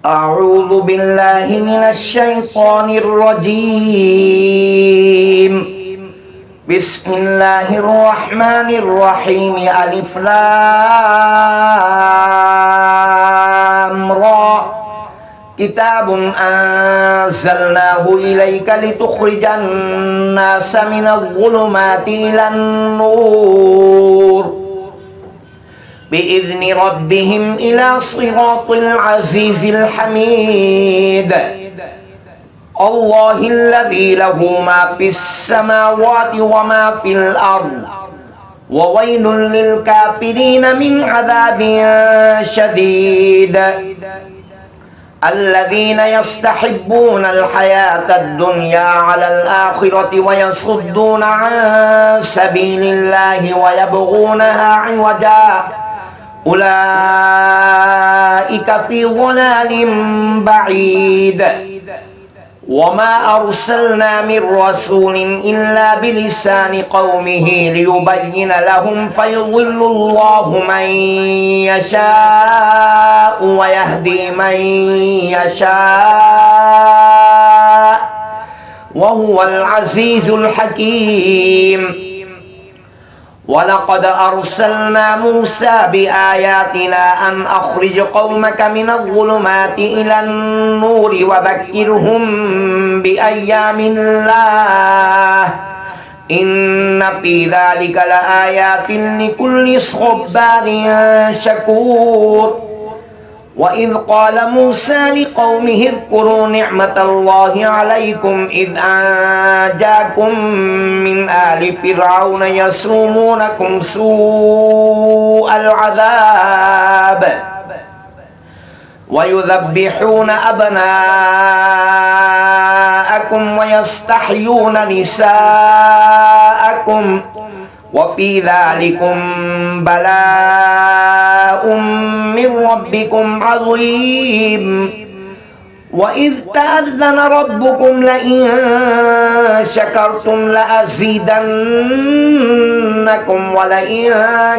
أعوذ بالله من الشيطان الرجيم. بسم الله الرحمن الرحيم. ألف لام را. كتاب أنزلناه إليك لتخرج الناس من الظلمات إلى النور بإذن ربهم إلى صراط العزيز الحميد. الله الذي له ما في السماوات وما في الأرض وويل للكافرين من عذاب شديد. الذين يستحبون الحياة الدنيا على الآخرة ويصدون عن سبيل الله ويبغونها عوجا أولئك في ضلال بعيد. وما أرسلنا من رسول إلا بلسان قومه ليبين لهم فيضل الله من يشاء ويهدي من يشاء وهو العزيز الحكيم. ولقد أرسلنا موسى بآياتنا أن أخرج قومك من الظلمات إلى النور وذكرهم بأيام الله إن في ذلك لآيات لكل صبار شكور. وإذ قال موسى لقومه اذكروا نعمة الله عليكم إذ أنجاكم من آل فرعون يسومونكم سوء العذاب ويذبحون أبناءكم ويستحيون نساءكم وفي ذلكم بلاء من ربكم عظيم. وإذ تأذن ربكم لئن شكرتم لأزيدنكم ولئن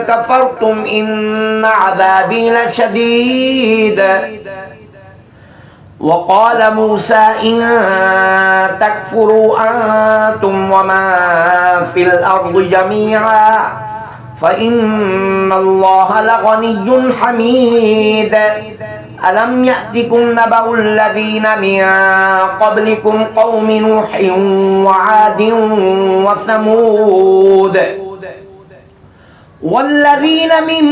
كفرتم إن عذابي لشديد. وقال موسى إن تكفروا أنتم ومن في الأرض جميعا فإن الله لغني حميد. ألم يأتكم نبأ الذين من قبلكم قوم نوح وعاد وثمود والذين من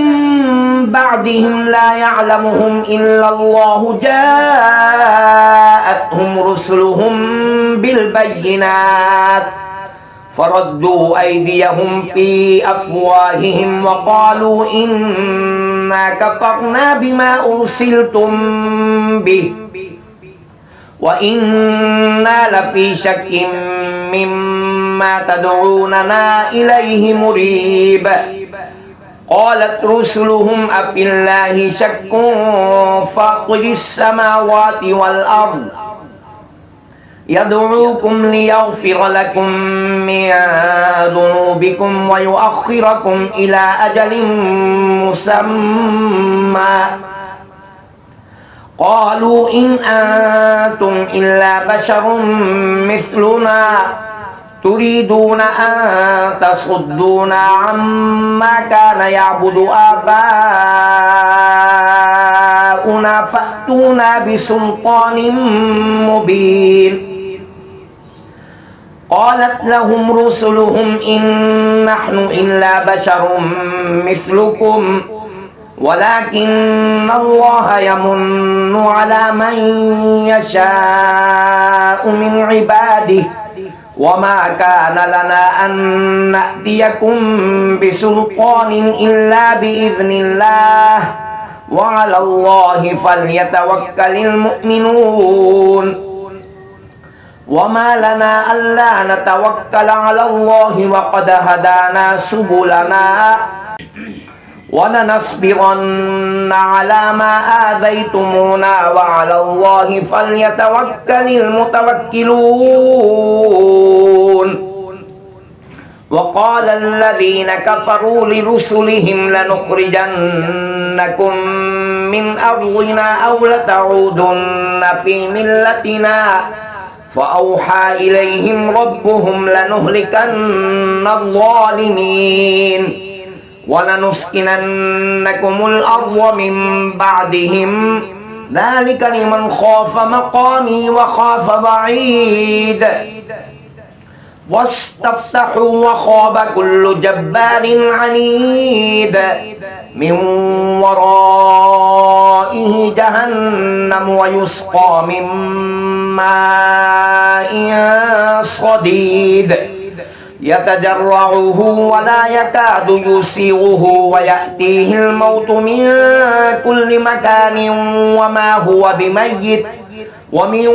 بعدهم لا يعلمهم إلا الله جاءتهم رسلهم بالبينات فردوا أيديهم في أفواههم وقالوا إنا كفرنا بما أرسلتم به وإنا لفي شك مما تدعوننا إليه مريب. قالت رسلهم أفي الله شك فاطر السماوات والأرض يدعوكم ليغفر لكم من ذنوبكم ويؤخركم إلى أجل مسمى قالوا إن أنتم إلا بشر مثلنا تريدون أن تصدونا عما كان يعبد آباؤنا فأتونا بسلطان مبين. قالت لهم رسلهم إن نحن إلا بشر مثلكم ولكن الله يمن على من يشاء من عباده وما كان لنا أن نأتيكم بسلطان إلا بإذن الله وعلى الله فليتوكل المؤمنون. وما لنا ألا نتوكل على الله وقد هدانا سبلنا ولنصبرن على ما آذيتمونا وعلى الله فليتوكل المتوكلون. وقال الذين كفروا لرسلهم لنخرجنكم من أرضنا أو لتعودن في ملتنا فأوحى إليهم ربهم لنهلكن الظالمين ولنسكننكم الأرض من بعدهم ذلك لمن خاف مقامي وخاف وعيد واستفتحوا وخاب كل جبار عنيد من ورائه جهنم ويسقى من ماء صديد يتجرعه ولا يكاد يسيغه ويأتيه الموت من كل مكان وما هو بميت ومن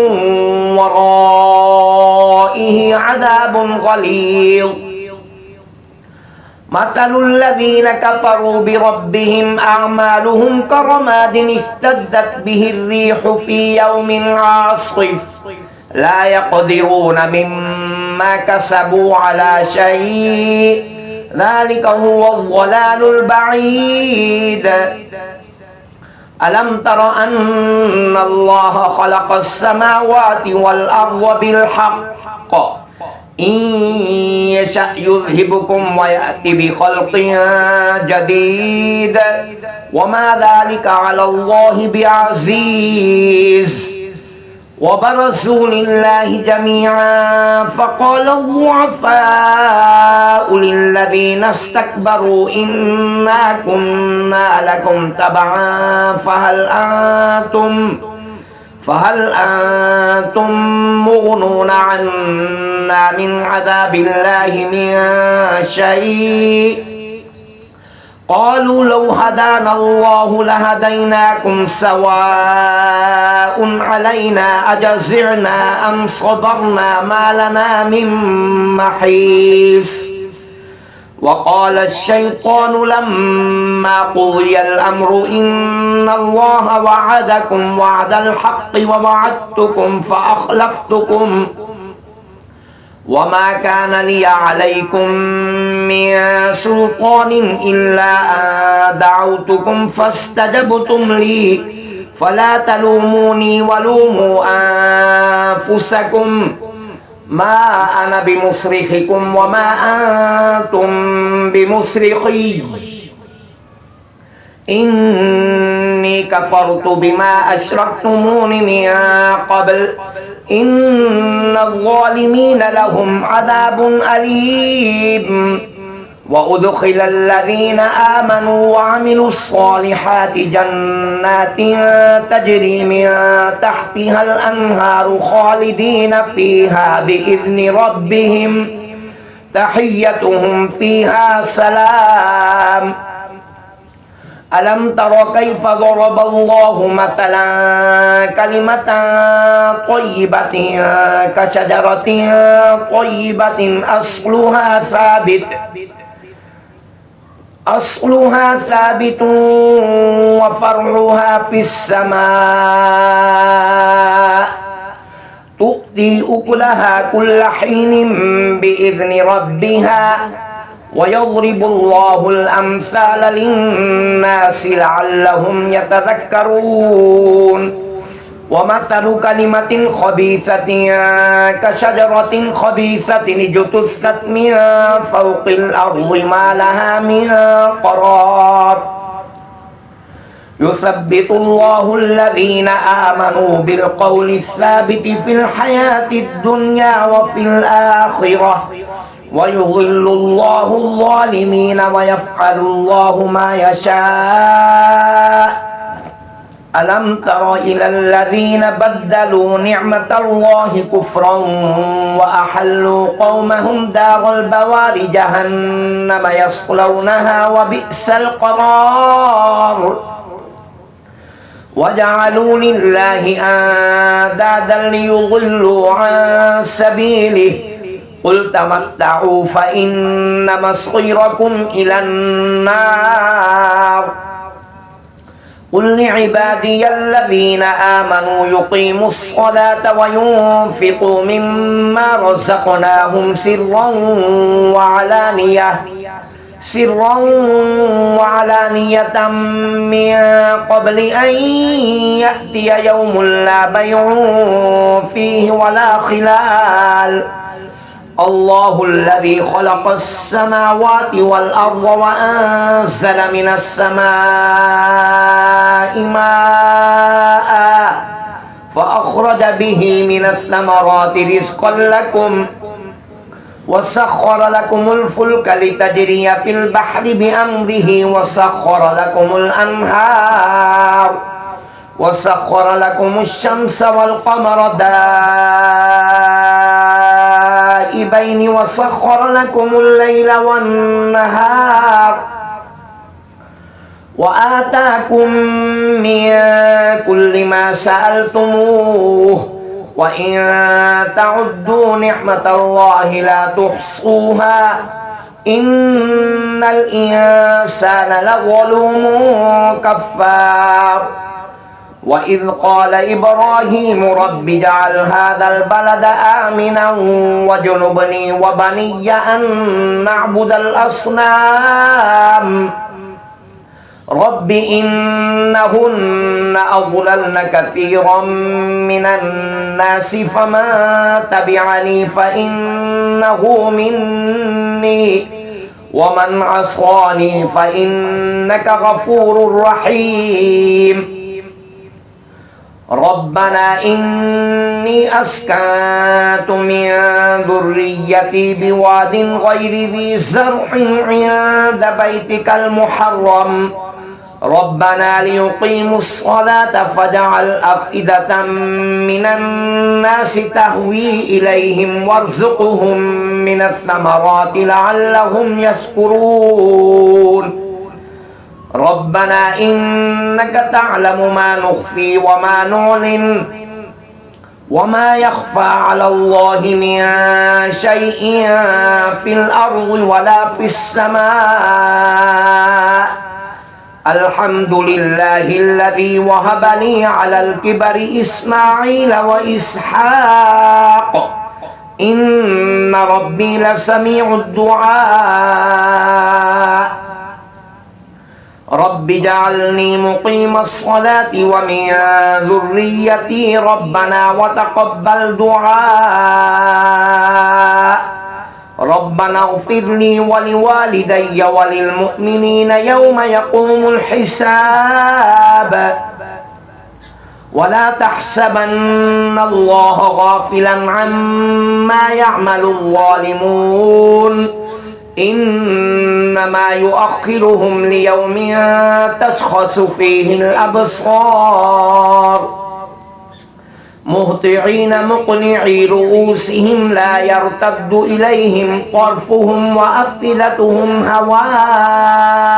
ورائه عذاب غليظ مثل الذين كفروا بربهم أعمالهم كرماد اشتدت به الريح في يوم عاصف لا يقدرون مما كسبوا على شيء ذلك هو الضلال البعيد ألم تر أن الله خلق السماوات والأرض بالحق إن يشأ يذهبكم ويأتي بخلق جديد وما ذلك على الله بعزيز وبرزوا لله جميعا فقال الضعفاء للذين استكبروا إنا كنا لكم تبعا فهل أنتم مغنون عنا من عذاب الله من شيء قالوا لو هدانا الله لهديناكم سواء علينا أجزعنا أم صبرنا ما لنا من محيص وقال الشيطان لما قضي الأمر إن الله وعدكم وعد الحق ووعدتكم فأخلفتكم وما كان لي عليكم من سلطان إلا أن دعوتكم فاستجبتم لي فلا تلوموني ولوموا أنفسكم ما أنا بمصرخكم وما أنتم بمصرخي إني كفرت بما أشركتمون من قبل إن الظالمين لهم عذاب أليم وأدخل الذين آمنوا وعملوا الصالحات جنات تجري من تحتها الأنهار خالدين فيها بإذن ربهم تحيتهم فيها سلام ألم تر كيف ضرب الله مثلا كلمة طيبة كشجرة طيبة أصلها ثابت وفرعها في السماء تؤتي أكلها كل حين بإذن ربها ويضرب الله الأمثال للناس لعلهم يتذكرون ومثل كلمة خبيثة كشجرة خبيثة اجتثت من فوق الأرض ما لها من قرار يثبت الله الذين آمنوا بالقول الثابت في الحياة الدنيا وفي الآخرة ويضل الله الظالمين ويفعل الله ما يشاء ألم تر إلى الذين بدلوا نعمة الله كفرا وأحلوا قومهم دار البوار جهنم يصلونها وبئس القرار وجعلوا لله أندادا ليضلوا عن سبيله قل تمتعوا فإن مصيركم إلى النار قل لعبادي الذين آمنوا يقيموا الصلاة وينفقوا مما رزقناهم سرا وعلانية من قبل أن يأتي يوم لا بيع فيه ولا خلال الله الذي خلق السماوات والأرض وأنزل من السماء ماء فأخرج به من الثمرات رزقا لكم وسخر لكم الفلك لتجري في البحر بأمره وسخر لكم الأنهار وسخر لكم الشمس والقمر دائبين وسخر لكم الليل والنهار وآتاكم من كل ما سألتموه وإن تعدوا نعمة الله لا تحصوها إن الإنسان لظلوم كفار وإذ قال إبراهيم رب اجعل هذا البلد آمنا واجنبني وبني أن نعبد الأصنام رب إنهن أضللن كثيرا من الناس فمن تبعني فإنه مني ومن عصاني فإنك غفور رحيم ربنا إني أسكنت من ذريتي بواد غير ذي زرع عند بيتك المحرم ربنا ليقيموا الصلاة فاجعل أفئدة من الناس تهوي إليهم وارزقهم من الثمرات لعلهم يشكرون ربنا إنك تعلم ما نخفي وما نعلن وما يخفى على الله من شيء في الأرض ولا في السماء الحمد لله الذي وهب لي على الكبر إسماعيل وإسحاق إن ربي لسميع الدعاء رب اجعلني مقيم الصلاة ومن ذريتي ربنا وتقبل دعاء ربنا اغفر لي ولوالدي وللمؤمنين يوم يقوم الحساب ولا تحسبن الله غافلا عما يعمل الظالمون إنما يؤخرهم ليوم تشخص فيه الأبصار مهطعين مقنعي رؤوسهم لا يرتد إليهم طرفهم وأفئدتهم هواء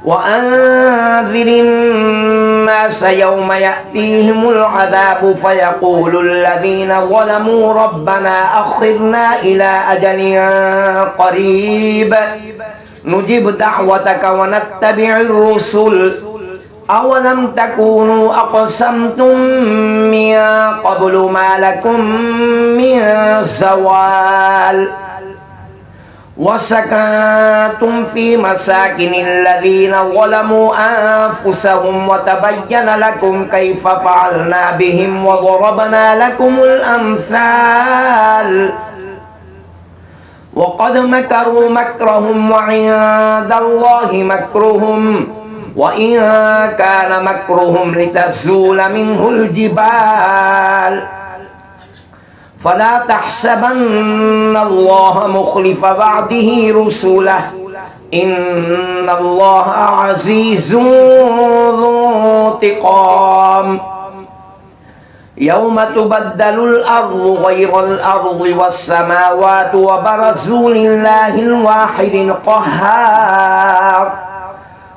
وأنذر الناس يوم يأتيهم العذاب فيقول الذين ظلموا ربنا أخرنا إلى أجل قريب نجب دعوتك ونتبع الرسل أولم تكونوا أقسمتم من قبل ما لكم من زوال وسكنتم في مساكن الذين ظلموا أنفسهم وتبين لكم كيف فعلنا بهم وضربنا لكم الأمثال وقد مكروا مكرهم وعند الله مكرهم وإن كان مكرهم لتزول منه الجبال فلا تحسبن الله مخلف بعده رسله إن الله عزيز ذو انتقام يوم تبدل الأرض غير الأرض والسماوات وبرزوا لله الواحد القهار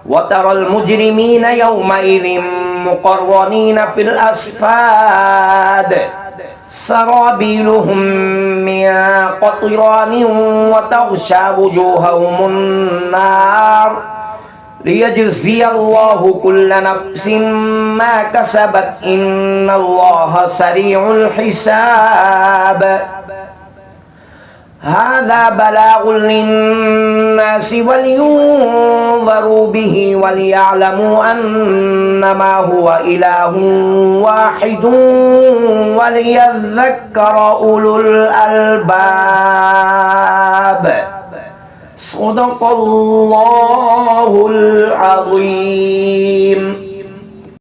وترى المجرمين يومئذ مقرنين في الأصفاد سرابيلهم من قطران وتغشى وجوههم النار ليجزي الله كل نفس ما كسبت إن الله سريع الحساب هذا بلاغ للناس ولينذروا به وليعلموا أنما هو إله واحد وليذكر أولو الألباب صدق الله العظيم